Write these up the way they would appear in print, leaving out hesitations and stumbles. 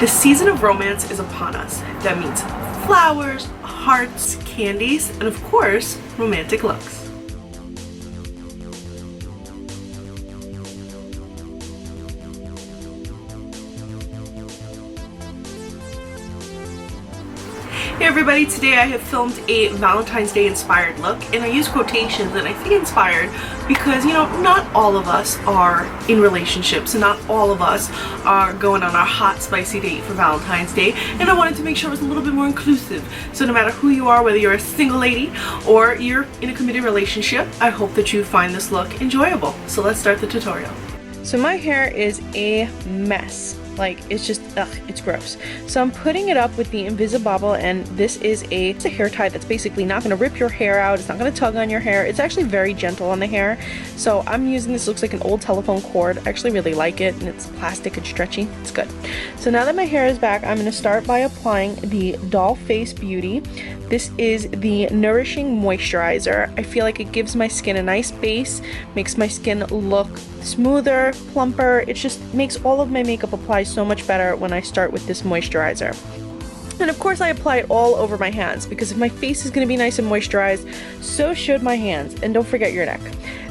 The season of romance is upon us. That means flowers, hearts, candies, and of course, romantic looks. Hey everybody, today I have filmed a Valentine's Day inspired look, and I use quotations and I think inspired because, you know, not all of us are in relationships and not all of us are going on our hot spicy date for Valentine's Day, and I wanted to make sure it was a little bit more inclusive. So no matter who you are, whether you're a single lady or you're in a committed relationship, I hope that you find this look enjoyable. So let's start the tutorial. So my hair is a mess. Like, it's just, it's gross. So I'm putting it up with the Invisibobble, and this is it's a hair tie that's basically not going to rip your hair out. It's not going to tug on your hair. It's actually very gentle on the hair. So I'm using this. Looks like an old telephone cord. I actually really like it, and it's plastic and stretchy. It's good. So now that my hair is back, I'm going to start by applying the Doll Face Beauty. This is the Nourishing Moisturizer. I feel like it gives my skin a nice base, makes my skin look smoother, plumper. It just makes all of my makeup apply so much better when I start with this moisturizer. And of course I apply it all over my hands, because if my face is going to be nice and moisturized, so should my hands. And don't forget your neck.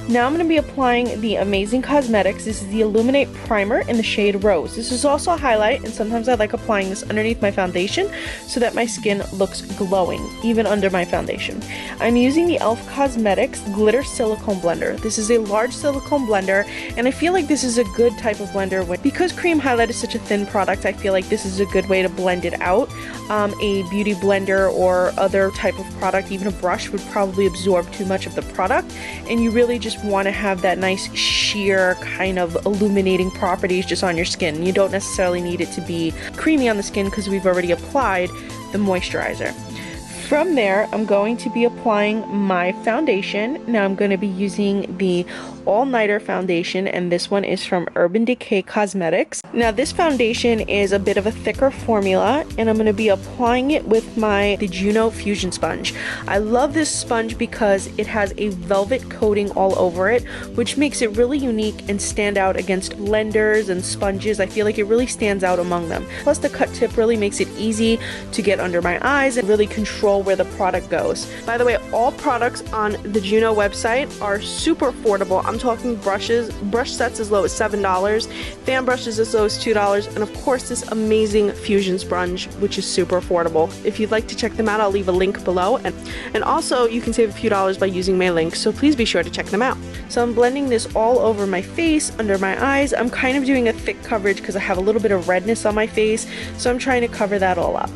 Now I'm going to be applying the Amazing Cosmetics. This is the Illuminate Primer in the shade Rose. This is also a highlight, and sometimes I like applying this underneath my foundation so that my skin looks glowing, even under my foundation. I'm using the e.l.f. Cosmetics Glitter Silicone Blender. This is a large silicone blender, and I feel like this is a good type of blender. Because cream highlight is such a thin product, I feel like this is a good way to blend it out. A beauty blender or other type of product, even a brush, would probably absorb too much of the product, and you really just want to have that nice sheer kind of illuminating properties just on your skin. You don't necessarily need it to be creamy on the skin because we've already applied the moisturizer. From there, I'm going to be applying my foundation. Now I'm going to be using the All Nighter foundation, and this one is from Urban Decay Cosmetics. Now this foundation is a bit of a thicker formula, and I'm going to be applying it with the Juno Fusion Sponge. I love this sponge because it has a velvet coating all over it, which makes it really unique and stand out against blenders and sponges. I feel like it really stands out among them. Plus the cut tip really makes it easy to get under my eyes and really control where the product goes. By the way, all products on the Juno website are super affordable. I'm talking brush sets as low as $7, fan brushes as low as $2, and of course this amazing fusion sponge, which is super affordable. If you'd like to check them out, I'll leave a link below, and also you can save a few dollars by using my link, so please be sure to check them out. So I'm blending this all over my face, under my eyes. I'm kind of doing a thick coverage because I have a little bit of redness on my face, so I'm trying to cover that all up.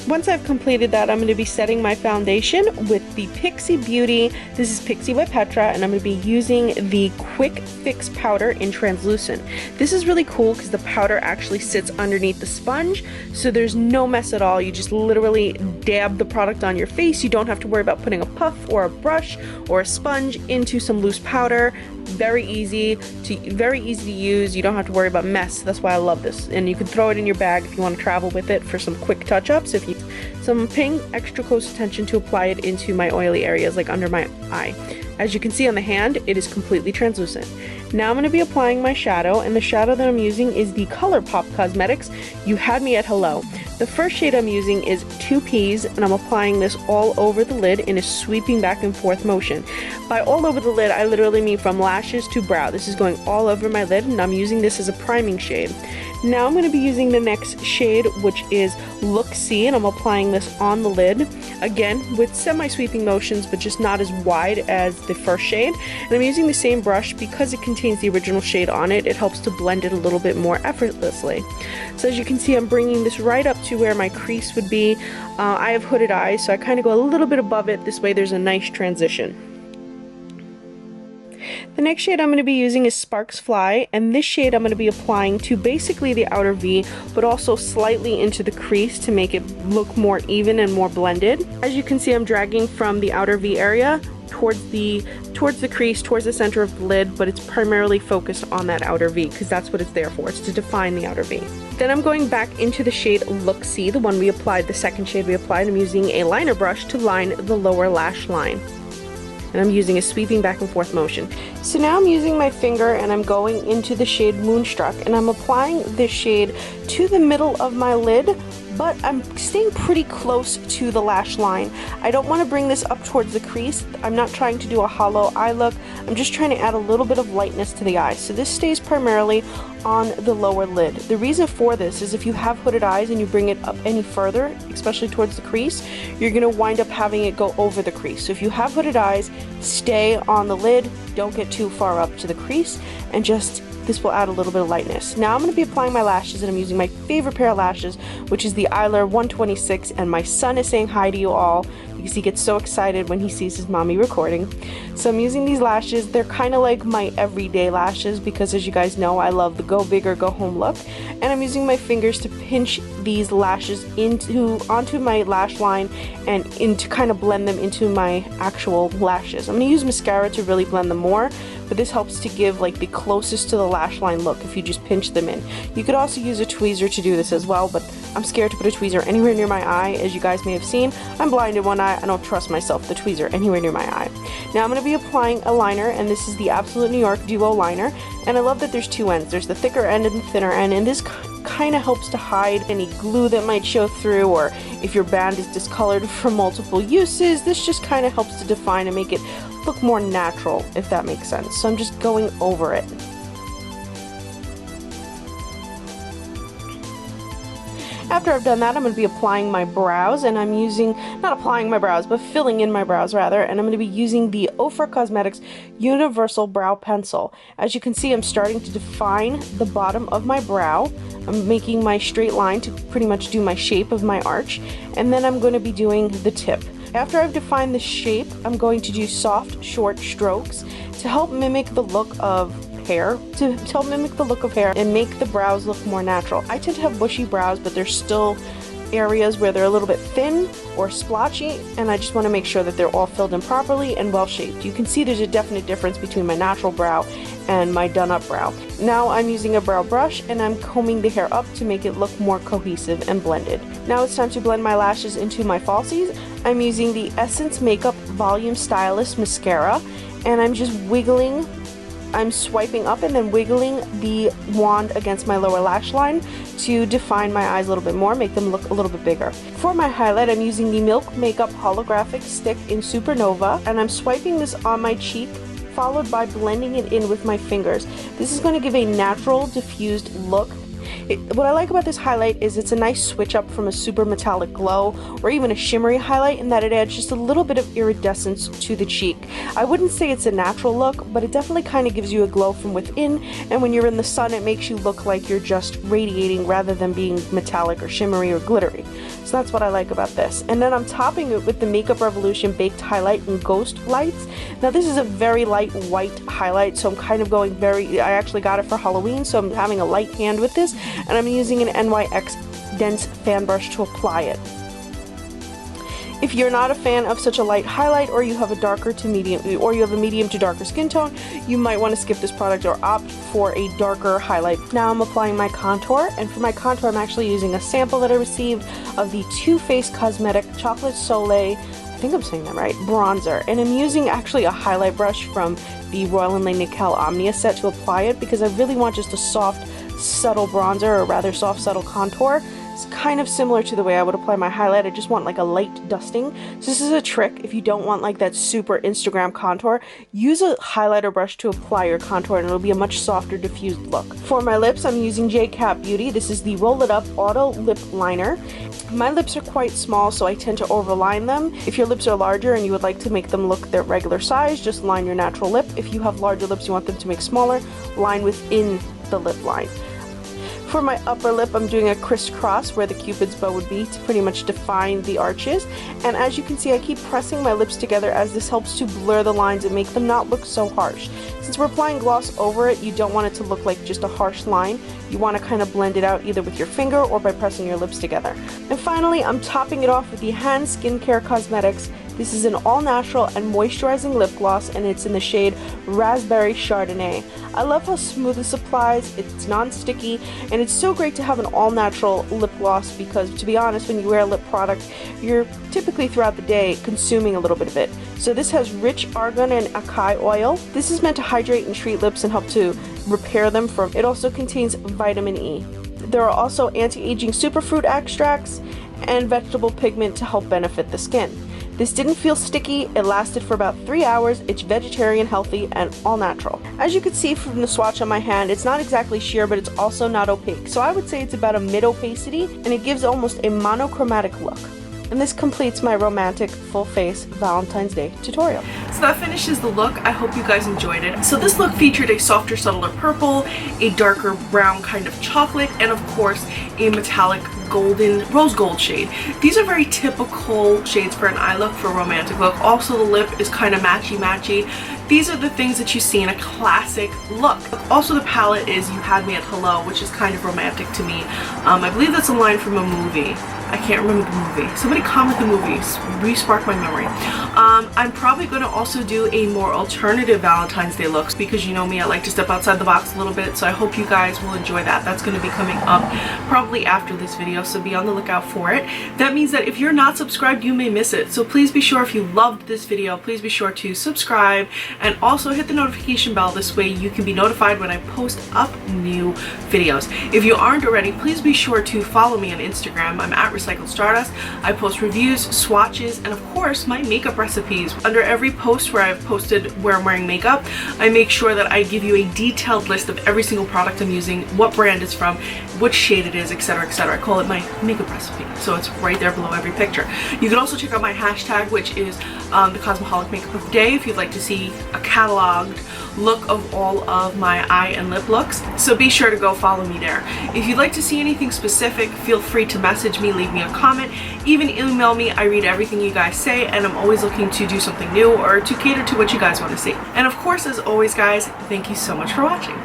Once I've completed that, I'm going to be setting my foundation with the Pixie Beauty. This is Pixie by Petra, and I'm going to be using the Quick Fix Powder in Translucent. This is really cool because the powder actually sits underneath the sponge, so there's no mess at all. You just literally dab the product on your face. You don't have to worry about putting a puff or a brush or a sponge into some loose powder. Very easy to use. You don't have to worry about mess. That's why I love this. And you can throw it in your bag if you want to travel with it for some quick touch-ups. So I'm paying extra close attention to apply it into my oily areas, like under my eye. As you can see on the hand, it is completely translucent. Now I'm going to be applying my shadow, and the shadow that I'm using is the ColourPop Cosmetics You Had Me at Hello. The first shade I'm using is 2 Ps, and I'm applying this all over the lid in a sweeping back and forth motion. By all over the lid, I literally mean from lashes to brow. This is going all over my lid, and I'm using this as a priming shade. Now I'm going to be using the next shade, which is Look See, and I'm applying this on the lid, again with semi-sweeping motions, but just not as wide as the first shade. And I'm using the same brush because it contains the original shade on it. It helps to blend it a little bit more effortlessly. So as you can see, I'm bringing this right up to where my crease would be. I have hooded eyes, so I kind of go a little bit above it. This way there's a nice transition. The next shade I'm going to be using is Sparks Fly, and this shade I'm going to be applying to basically the outer V, but also slightly into the crease to make it look more even and more blended. As you can see, I'm dragging from the outer V area towards the crease, towards the center of the lid, but it's primarily focused on that outer V because that's what it's there for. It's to define the outer V. Then I'm going back into the shade Look See, the one we applied, the second shade we applied. I'm using a liner brush to line the lower lash line. and I'm using a sweeping back and forth motion. So now I'm using my finger and I'm going into the shade Moonstruck, and I'm applying this shade to the middle of my lid, but I'm staying pretty close to the lash line. I don't want to bring this up towards the crease. I'm not trying to do a hollow eye look. I'm just trying to add a little bit of lightness to the eye. So this stays primarily on the lower lid. The reason for this is if you have hooded eyes and you bring it up any further, especially towards the crease, you're going to wind up having it go over the crease. So if you have hooded eyes, stay on the lid, don't get too far up to the crease, and just this will add a little bit of lightness. Now I'm going to be applying my lashes, and I'm using my favorite pair of lashes, which is the Eyelure 126, and my son is saying hi to you all because he gets so excited when he sees his mommy recording. So I'm using these lashes. They're kind of like my everyday lashes because, as you guys know, I love the go big or go home look, and I'm using my fingers to pinch these lashes onto my lash line and to kind of blend them into my actual lashes. I'm going to use mascara to really blend them more, but this helps to give like the closest to the lash line look if you just pinch them in. You could also use a tweezer to do this as well, but I'm scared to put a tweezer anywhere near my eye. As you guys may have seen, I'm blind in one eye. I don't trust myself, the tweezer anywhere near my eye. Now I'm going to be applying a liner, and this is the Absolute New York Duo liner, and I love that there's two ends. There's the thicker end and the thinner end, and this kind of helps to hide any glue that might show through, or if your band is discolored from multiple uses. This just kind of helps to define and make it look more natural, if that makes sense. So I'm just going over it. After I've done that, I'm going to be applying my brows, and I'm using, not applying my brows, but filling in my brows rather, and I'm going to be using the Ofra Cosmetics Universal Brow Pencil. As you can see, I'm starting to define the bottom of my brow. I'm making my straight line to pretty much do my shape of my arch, and then I'm going to be doing the tip. After I've defined the shape, I'm going to do soft, short strokes to help mimic the look of hair, and make the brows look more natural. I tend to have bushy brows, but there's still areas where they're a little bit thin or splotchy, and I just want to make sure that they're all filled in properly and well shaped. You can see there's a definite difference between my natural brow and my done up brow. Now I'm using a brow brush and I'm combing the hair up to make it look more cohesive and blended. Now it's time to blend my lashes into my falsies. I'm using the Essence Makeup Volume Stylist Mascara, and I'm just wiggling, I'm swiping up and then wiggling the wand against my lower lash line to define my eyes a little bit more, make them look a little bit bigger. For my highlight, I'm using the Milk Makeup Holographic Stick in Supernova, and I'm swiping this on my cheek, followed by blending it in with my fingers. This is going to give a natural, diffused look. What I like about this highlight is it's a nice switch up from a super metallic glow or even a shimmery highlight, in that it adds just a little bit of iridescence to the cheek. I wouldn't say it's a natural look, but it definitely kind of gives you a glow from within, and when you're in the sun it makes you look like you're just radiating rather than being metallic or shimmery or glittery. So that's what I like about this. And then I'm topping it with the Makeup Revolution Baked Highlight in Ghost Lights. Now this is a very light white highlight, so I'm kind of going I actually got it for Halloween, so I'm having a light hand with this, and I'm using an NYX Dense Fan Brush to apply it. If you're not a fan of such a light highlight, or you have a darker to medium, or you have a medium to darker skin tone, you might want to skip this product or opt for a darker highlight. Now I'm applying my contour, and for my contour I'm actually using a sample that I received of the Too Faced Cosmetic Chocolate Soleil, I think I'm saying that right, bronzer, and I'm using actually a highlight brush from the Royal & Nickel Omnia set to apply it, because I really want just a soft, subtle bronzer, or rather soft, subtle contour. It's kind of similar to the way I would apply my highlight. I just want like a light dusting. So this is a trick. If you don't want like that super Instagram contour, use a highlighter brush to apply your contour, and it'll be a much softer, diffused look. For my lips, I'm using J-Cat Beauty. This is the Roll It Up Auto Lip Liner. My lips are quite small, so I tend to overline them. If your lips are larger and you would like to make them look their regular size, just line your natural lip. If you have larger lips you want them to make smaller, line within the lip line. For my upper lip, I'm doing a crisscross where the cupid's bow would be to pretty much define the arches. And as you can see, I keep pressing my lips together, as this helps to blur the lines and make them not look so harsh. Since we're applying gloss over it, you don't want it to look like just a harsh line. You want to kind of blend it out either with your finger or by pressing your lips together. And finally, I'm topping it off with the Hand Skincare Cosmetics This is an all-natural and moisturizing lip gloss, and it's in the shade Raspberry Chardonnay. I love how smooth this applies, it's non-sticky, and it's so great to have an all-natural lip gloss because, to be honest, when you wear a lip product, you're typically throughout the day consuming a little bit of it. So this has rich argan and acai oil. This is meant to hydrate and treat lips and help to repair them. It also contains vitamin E. There are also anti-aging superfruit extracts and vegetable pigment to help benefit the skin. This didn't feel sticky, it lasted for about 3 hours, it's vegetarian, healthy, and all natural. As you can see from the swatch on my hand, it's not exactly sheer, but it's also not opaque. So I would say it's about a mid-opacity, and it gives almost a monochromatic look. And this completes my romantic full-face Valentine's Day tutorial. So that finishes the look. I hope you guys enjoyed it. So this look featured a softer, subtler purple, a darker brown kind of chocolate, and of course a metallic golden rose gold shade. These are very typical shades for an eye look, for a romantic look. Also the lip is kind of matchy-matchy. These are the things that you see in a classic look. Also the palette is You Had Me at Hello, which is kind of romantic to me. I believe that's a line from a movie. I can't remember the movie. Somebody comment the movies. Re-spark my memory. I'm probably going to also do a more alternative Valentine's Day looks because you know me, I like to step outside the box a little bit, so I hope you guys will enjoy that. That's going to be coming up probably after this video, so be on the lookout for it. That means that if you're not subscribed, you may miss it. So please be sure, if you loved this video, please be sure to subscribe and also hit the notification bell. This way you can be notified when I post up new videos. If you aren't already, please be sure to follow me on Instagram. I'm at Recycled Stardust. I post reviews, swatches, and of course my makeup recipes. Under every post where I've posted where I'm wearing makeup, I make sure that I give you a detailed list of every single product I'm using, what brand it's from, which shade it is, etc, etc. I call it my makeup recipe, so it's right there below every picture. You can also check out my hashtag, which is the Cosmoholic Makeup of the Day, if you'd like to see a cataloged look of all of my eye and lip looks. So be sure to go follow me there. If you'd like to see anything specific, feel free to message me, leave me a comment, even email me. I read everything you guys say, and I'm always looking to do something new or to cater to what you guys want to see. And of course, as always guys, thank you so much for watching.